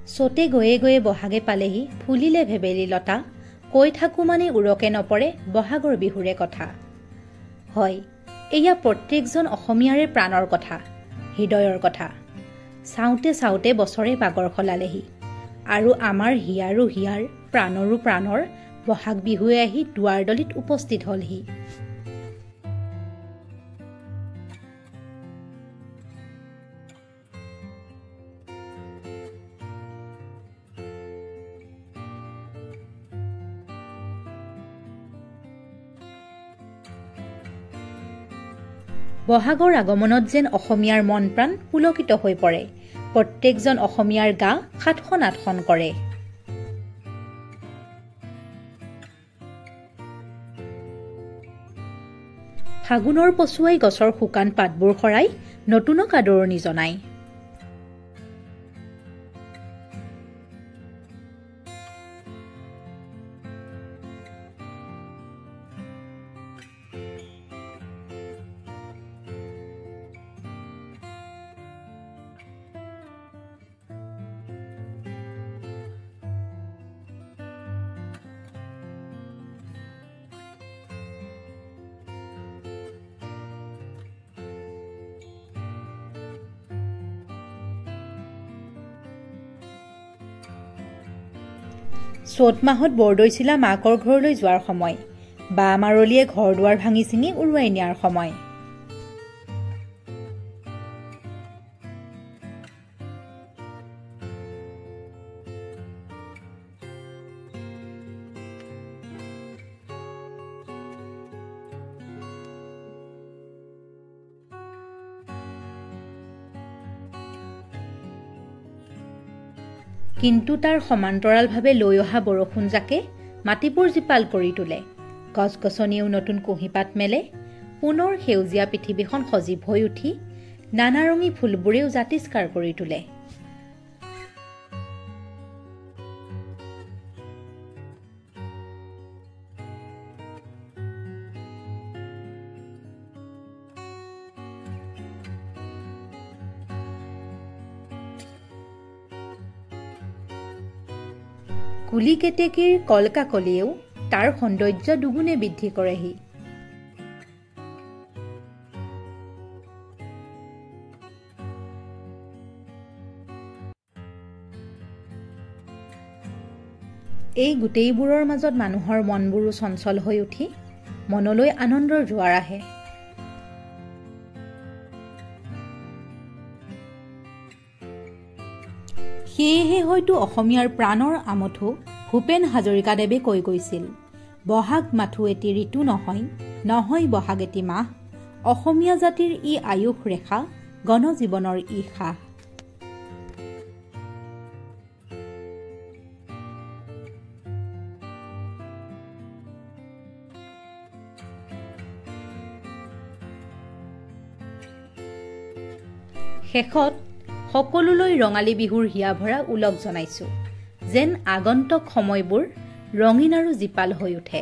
চতে গৈয়ে গৈয়ে বহাগে পালেহি ফুলিলে ভেবেলি লতা কৈ থাকো মানে উৰকে নপৰে বহাগৰ বিহুৰে কথা হয় এয়া প্ৰত্যেকজন অসমীয়াৰে প্ৰাণৰ কথা হৃদয়ৰ কথা চাওঁতে চাওঁতে বছৰে পাগৰ খলালেহি আৰু আমাৰ হিয়াৰো হিয়াৰ প্ৰাণৰো প্ৰাণৰ বহাগ বিহুৱে আহি দুৱাৰদলিত উপস্থিত হলহি বহাগৰ আগমনত যেন অসমীয়াৰ মন প্ৰাণ পুলকিত হৈ পৰে প্ৰত্যেকজন অসমীয়াৰ গা সাতখন আঠখন কৰে ফাগুনৰ পছুৱাই গছৰ শুকান পাতবোৰ সৰাই নতুনক আদৰণি জনায় চ'ত মাহত বৰদৈচিলা মাকৰ ঘৰলৈ যোৱাৰ সময় বা মাৰলীয়ে ঘৰ দুৱাৰ ভাঙি চিঙি উৰুৱাই নিয়াৰ সময় কিন্তু তাৰ সমান্তৰালভাৱে লৈ অহা বৰষুণ জাকে মাটিবোৰ জীপাল কৰি তোলে গছ-গছনিয়েও নতুন কুঁহিপাত মেলে পুনৰ সেউজীয়া পৃথিৱীখন সজীৱ হৈ উঠি নানাৰঙী ফুলবোৰেও জাতিষ্কাৰ কৰি তোলে কুলি কেতেকীৰ কলকাকলিয়েও তাৰ সৌন্দৰ্য দুগুণে বৃদ্ধি কৰেহি এই গোটেইবোৰৰ মাজত মানুহৰ মনবোৰো চঞ্চল হৈ উঠি মনলৈ আনন্দৰ জোৱাৰ আহে সেয়েহে হয়তো অসমীয়াৰ প্ৰাণৰ আমঠু ভূপেন হাজৰিকাদেৱে কৈ গৈছিল বহাগ মাথো এটি ঋতু নহয় বহাগ এটি মাহ অসমীয়া জাতিৰ ই আয়ুস ৰেখা গণজীৱনৰ ই সাহ শেষত সকলোলৈ ৰঙালী বিহুৰ হিয়া ভৰা উলগ জনাইছো যেন আগন্তুক সময়বোৰ ৰঙীন আৰু জীপাল হৈ উঠে